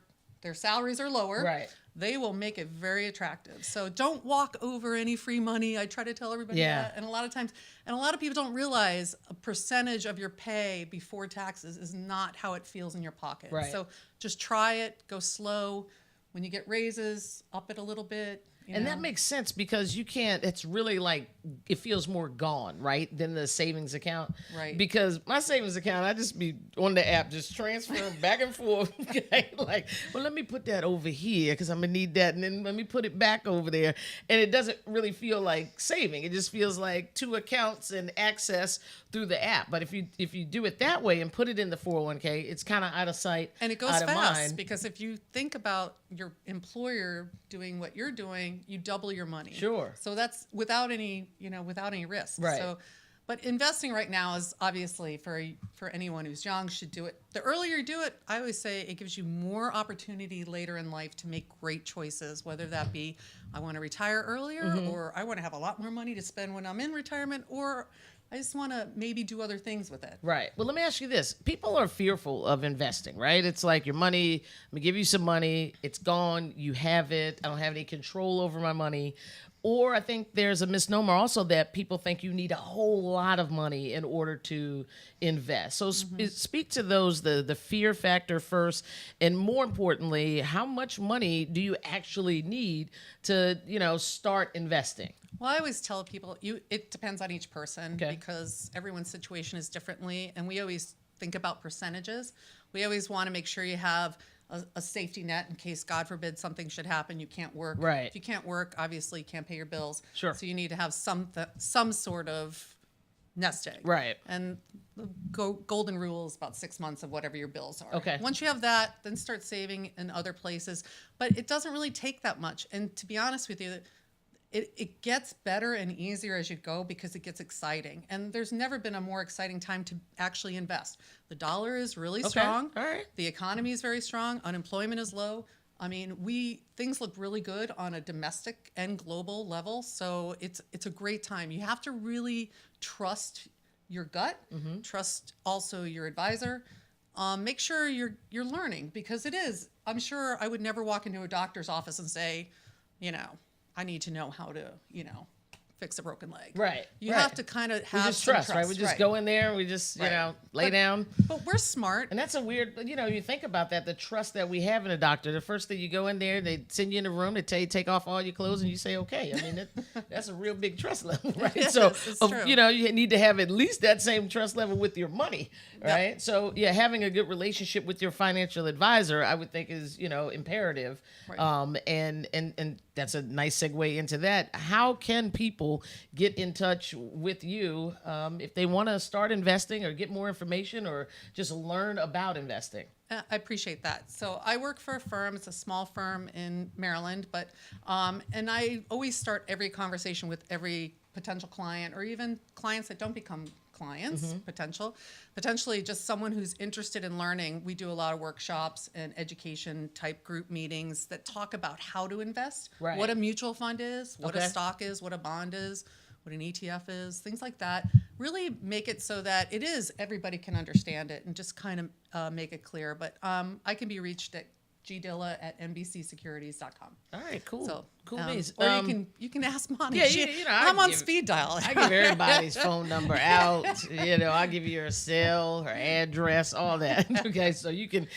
salaries are lower. Right. They will make it very attractive. So don't walk over any free money. I try to tell everybody that. And a lot of times, and a lot of people don't realize a percentage of your pay before taxes is not how it feels in your pocket. Right. So just try it, go slow. When you get raises, up it a little bit. And that makes sense because you can't, it's really like, it feels more gone, right, than the savings account. Right. Because my savings account, I just be on the app, just transfer back and forth. Okay? Like, well, let me put that over here because I'm going to need that. And then let me put it back over there. And it doesn't really feel like saving. It just feels like 2 accounts and access through the app. But if you do it that way and put it in the 401k, it's kind of out of sight, and it goes out of fast mind. because if you think about your employer doing what you're doing, you double your money. Sure. So that's without any risk. Right. So, but investing right now is obviously for anyone who's young should do it. The earlier you do it, I always say it gives you more opportunity later in life to make great choices, whether that be I want to retire earlier or I want to have a lot more money to spend when I'm in retirement, or I just want to maybe do other things with it. Right. Well, let me ask you this. People are fearful of investing, right? It's like your money, I'm going to give you some money. It's gone. You have it. I don't have any control over my money. Or I think there's a misnomer also that people think you need a whole lot of money in order to invest. So speak to those, the fear factor first, and more importantly, how much money do you actually need to, start investing? Well, I always tell people it depends on each person because everyone's situation is differently, and we always think about percentages. We always want to make sure you have a safety net in case, God forbid, something should happen. You can't work. Right. If you can't work, obviously you can't pay your bills. Sure. So you need to have some sort of nest egg. Right. And the golden rule is about 6 months of whatever your bills are. Okay. Once you have that, then start saving in other places. But it doesn't really take that much. And to be honest with you, it gets better and easier as you go because it gets exciting. And there's never been a more exciting time to actually invest. The dollar is really strong. All right. The economy is very strong. Unemployment is low. I mean, things look really good on a domestic and global level. So it's a great time. You have to really trust your gut, trust also your advisor. Make sure you're learning because it is. I'm sure I would never walk into a doctor's office and say, I need to know how to, fix a broken leg. Right. You have to kind of have some trust, right? We just go in there, we just, lay down. But we're smart. And that's a weird, you think about that, the trust that we have in a doctor. The first thing you go in there, they send you in a room, they tell you take off all your clothes and you say, okay. I mean, that's a real big trust level, right? Yes, so, it's true. You need to have at least that same trust level with your money, right? Yep. So, having a good relationship with your financial advisor, I would think is, imperative. Right. And that's a nice segue into that. How can people get in touch with you if they want to start investing or get more information or just learn about investing? I appreciate that. So I work for a firm. It's a small firm in Maryland, but and I always start every conversation with every potential client or even clients that don't become clients, potentially just someone who's interested in learning. We do a lot of workshops and education type group meetings that talk about how to invest, what a mutual fund is, what a stock is, what a bond is, what an ETF is, things like that. Really make it so that it is everybody can understand it and just kind of make it clear. But I can be reached at gdilla@nbcsecurities.com. All right, cool. So Cool beans. Or you can ask Monty. Yeah, I'm on speed dial. I give everybody's phone number out. I give you her cell, her address, all that. Okay, so you can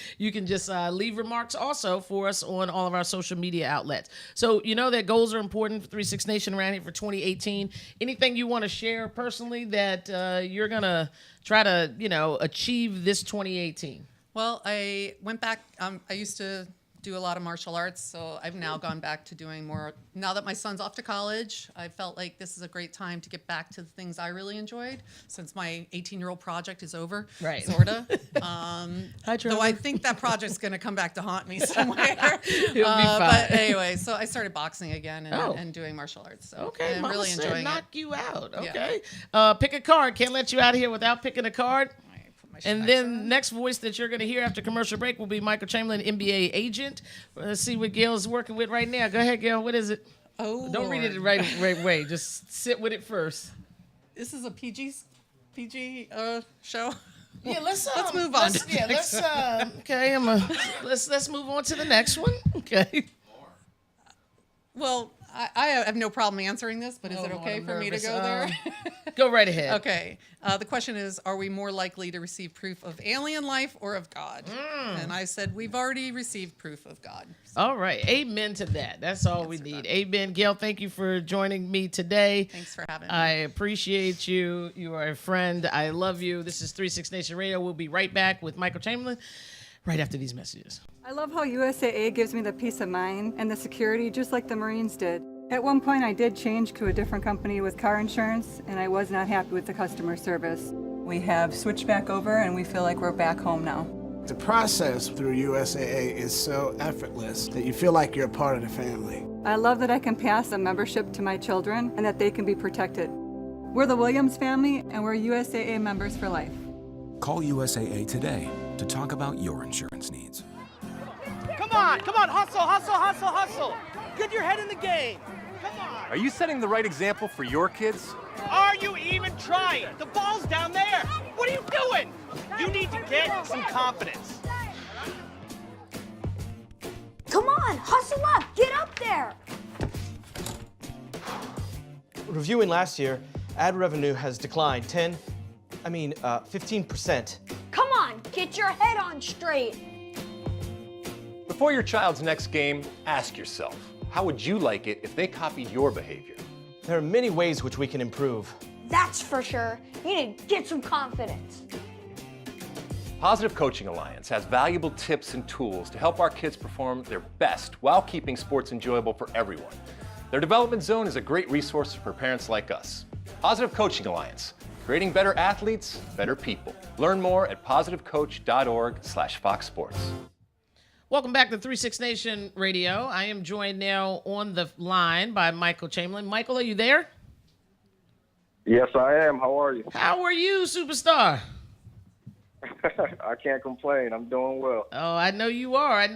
just leave remarks also for us on all of our social media outlets. So you know that goals are important for 36 Nation around here for 2018. Anything you want to share personally that you're gonna try to achieve this 2018? Well, I went back. I used to do a lot of martial arts, so I've now gone back to doing more. Now that my son's off to college, I felt like this is a great time to get back to the things I really enjoyed, since my 18-year-old project is over, right? Sorta. Though I think that project's going to come back to haunt me somewhere. It'll be fine. But anyway, so I started boxing again and doing martial arts. So okay, I'm Mama really said enjoying knock it. you out. Yeah. Okay, pick a card. Can't let you out of here without picking a card. And then next voice that you're going to hear after commercial break will be Michael Chamberlain, NBA agent. Let's see what Gail's working with right now. Go ahead, Gail. What is it? Oh, don't read it the right way. Just sit with it first. This is a PG show. Yeah, let's move on. Okay. Let's move on to the next one. Okay. Well, I have no problem answering this, but is it okay for me to go there? Go right ahead. Okay. The question is, are we more likely to receive proof of alien life or of God? And I said, we've already received proof of God. So. All right. Amen to that. That's all we need. Amen. Gail, thank you for joining me today. Thanks for having me. I appreciate you. You are a friend. I love you. This is 36 Nation Radio. We'll be right back with Michael Chamberlain right after these messages. I love how USAA gives me the peace of mind and the security just like the Marines did. At one point I did change to a different company with car insurance and I was not happy with the customer service. We have switched back over and we feel like we're back home now. The process through USAA is so effortless that you feel like you're a part of the family. I love that I can pass a membership to my children and that they can be protected. We're the Williams family and we're USAA members for life. Call USAA today to talk about your insurance needs. Come on, hustle. Get your head in the game. Come on. Are you setting the right example for your kids? Are you even trying? The ball's down there. What are you doing? You need to get some confidence. Come on, hustle up, get up there. Reviewing last year, ad revenue has declined 15%. Come on, get your head on straight. Before your child's next game, ask yourself, how would you like it if they copied your behavior? There are many ways which we can improve. That's for sure. You need to get some confidence. Positive Coaching Alliance has valuable tips and tools to help our kids perform their best while keeping sports enjoyable for everyone. Their development zone is a great resource for parents like us. Positive Coaching Alliance, creating better athletes, better people. Learn more at positivecoach.org/Fox Sports. Welcome back to 36 Nation Radio. I am joined now on the line by Michael Chamberlain. Michael, are you there? Yes, I am. How are you? How are you, superstar? I can't complain. I'm doing well. Oh, I know you are.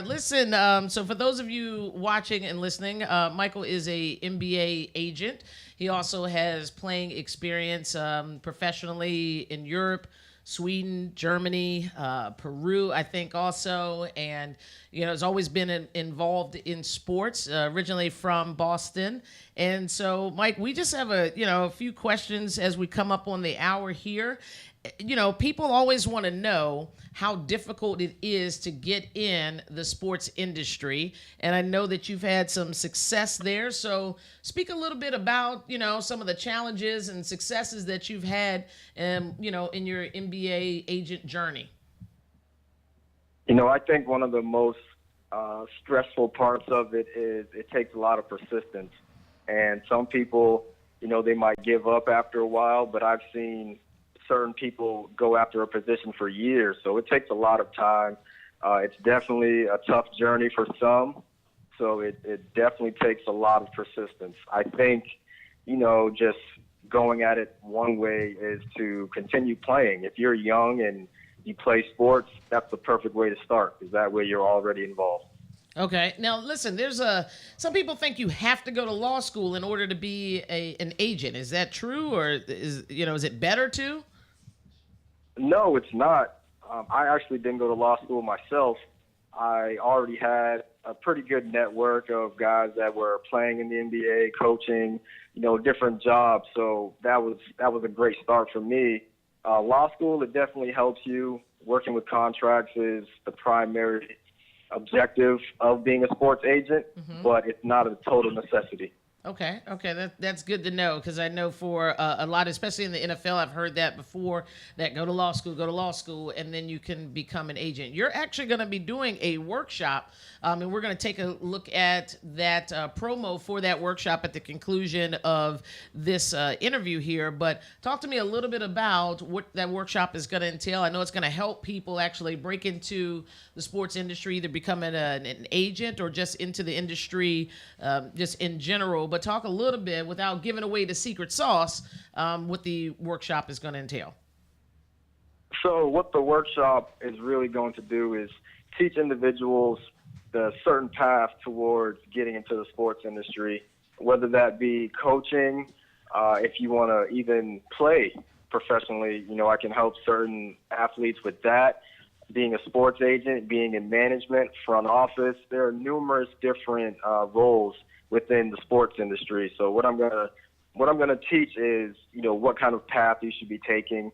Listen, so for those of you watching and listening, Michael is a NBA agent. He also has playing experience professionally in Europe, Sweden, Germany, Peru, I think also, and has always been involved in sports. Originally from Boston, and so Mike, we just have a few questions as we come up on the hour here. People always want to know how difficult it is to get in the sports industry, and I know that you've had some success there. So speak a little bit about, some of the challenges and successes that you've had, in your NBA agent journey. I think one of the most stressful parts of it is it takes a lot of persistence, and some people, they might give up after a while, but I've seen certain people go after a position for years, so it takes a lot of time. It's definitely a tough journey for some, so it definitely takes a lot of persistence. I think, just going at it one way is to continue playing. If you're young and you play sports, that's the perfect way to start, because that way you're already involved. Okay. Now, listen, there's some people think you have to go to law school in order to be an agent. Is that true, or is it better to? No, it's not. I actually didn't go to law school myself. I already had a pretty good network of guys that were playing in the NBA, coaching, different jobs. So that was a great start for me. Law school, it definitely helps you. Working with contracts is the primary objective of being a sports agent, but it's not a total necessity. Okay, that's good to know, because I know for a lot, especially in the NFL, I've heard that before, that go to law school, and then you can become an agent. You're actually going to be doing a workshop, and we're going to take a look at that promo for that workshop at the conclusion of this interview here. But talk to me a little bit about what that workshop is going to entail. I know it's going to help people actually break into the sports industry, either becoming an agent or just into the industry just in general. But talk a little bit, without giving away the secret sauce, what the workshop is going to entail. So what the workshop is really going to do is teach individuals the certain path towards getting into the sports industry, whether that be coaching, if you want to even play professionally. I can help certain athletes with that. Being a sports agent, being in management, front office, there are numerous different roles within the sports industry. So what I'm gonna teach is, what kind of path you should be taking,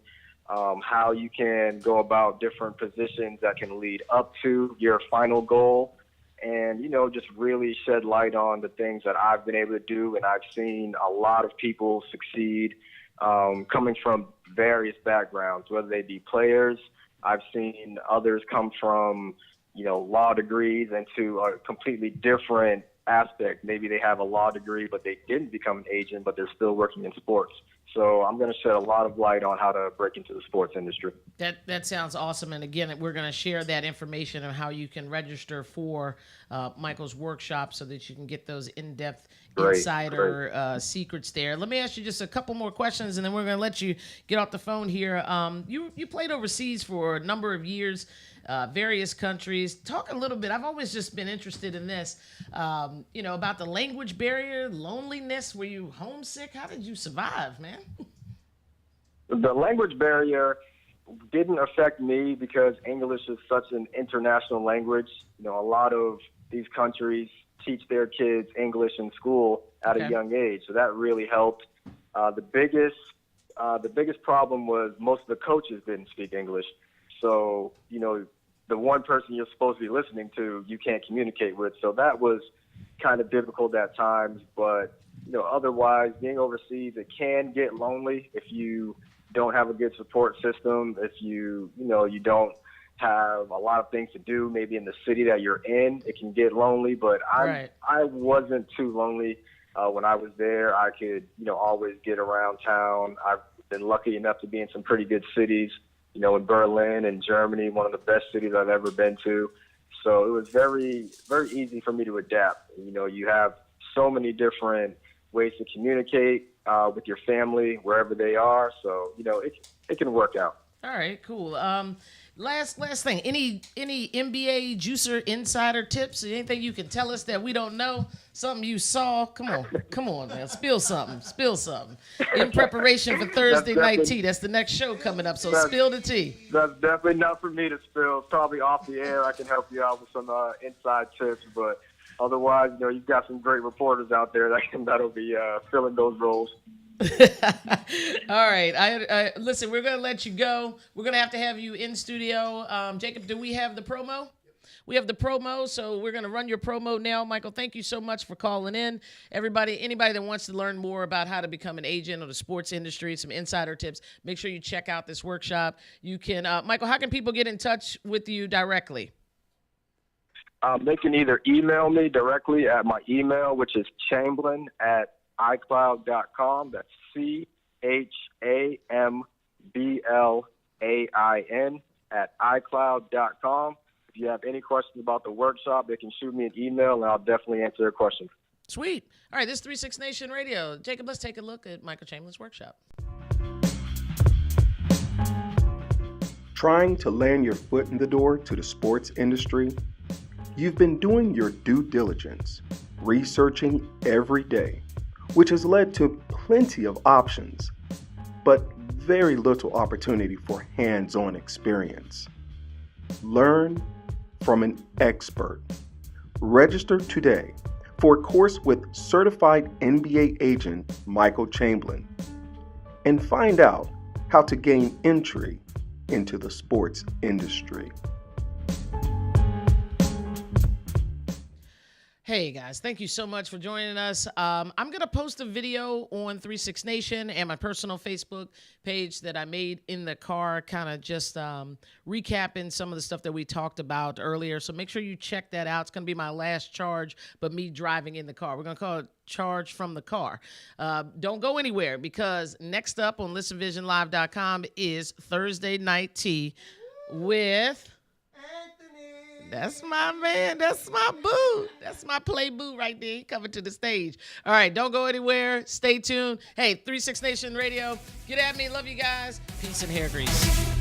how you can go about different positions that can lead up to your final goal, and just really shed light on the things that I've been able to do, and I've seen a lot of people succeed, coming from various backgrounds, whether they be players. I've seen others come from, law degrees into a completely different aspect. Maybe they have a law degree, but they didn't become an agent, but they're still working in sports. So I'm going to shed a lot of light on how to break into the sports industry. That sounds awesome. And again, we're going to share that information on how you can register for Michael's workshop so that you can get those in-depth insider secrets there. Let me ask you just a couple more questions, and then we're going to let you get off the phone here. You played overseas for a number of years, various countries. Talk a little bit. I've always just been interested in this, about the language barrier, loneliness. Were you homesick? How did you survive, man? The language barrier didn't affect me because English is such an international language. A lot of these countries teach their kids English in school at a young age, so that really helped. The biggest problem was most of the coaches didn't speak English, so the one person you're supposed to be listening to, you can't communicate with. So that was kind of difficult at times. But, otherwise, being overseas, it can get lonely if you don't have a good support system, if you don't have a lot of things to do, maybe in the city that you're in, it can get lonely. But I wasn't too lonely when I was there. I could, always get around town. I've been lucky enough to be in some pretty good cities. In Berlin and Germany, one of the best cities I've ever been to. So it was very, very easy for me to adapt. You have so many different ways to communicate with your family wherever they are. So, it can work out. All right, cool. Last thing. Any NBA juicer insider tips? Anything you can tell us that we don't know? Something you saw? Come on, man. Spill something. In preparation for Thursday Night Tea. That's the next show coming up. So spill the tea. That's definitely not for me to spill. It's probably off the air. I can help you out with some inside tips, but otherwise, you've got some great reporters out there that'll be filling those roles. All right. I listen, we're going to let you go. We're going to have you in studio. Jacob, do we have the promo? We have the promo, so we're going to run your promo now. Michael, thank you so much for calling in. Anybody that wants to learn more about how to become an agent or the sports industry, some insider tips, make sure you check out this workshop. You can, Michael, how can people get in touch with you directly? They can either email me directly at my email, which is chamblin@icloud.com. That's CHAMBLAIN @icloud.com. If you have any questions about the workshop, they can shoot me an email, and I'll definitely answer their questions. Sweet. All right, this is 36 Nation Radio. Jacob, let's take a look at Michael Chamblin's workshop. Trying to land your foot in the door to the sports industry? You've been doing your due diligence, researching every day, which has led to plenty of options, but very little opportunity for hands-on experience. Learn from an expert. Register today for a course with certified NBA agent Michael Chamberlain and find out how to gain entry into the sports industry. Hey guys, thank you so much for joining us. I'm going to post a video on 36 Nation and my personal Facebook page that I made in the car, kind of just recapping some of the stuff that we talked about earlier. So make sure you check that out. It's going to be my last charge, but me driving in the car. We're going to call it Charge from the Car. Don't go anywhere, because next up on listenvisionlive.com is Thursday Night Tea with... That's my man. That's my boo. That's my play boo right there. He coming to the stage. All right, don't go anywhere. Stay tuned. Hey, 36 Nation Radio, get at me. Love you guys. Peace and hair grease.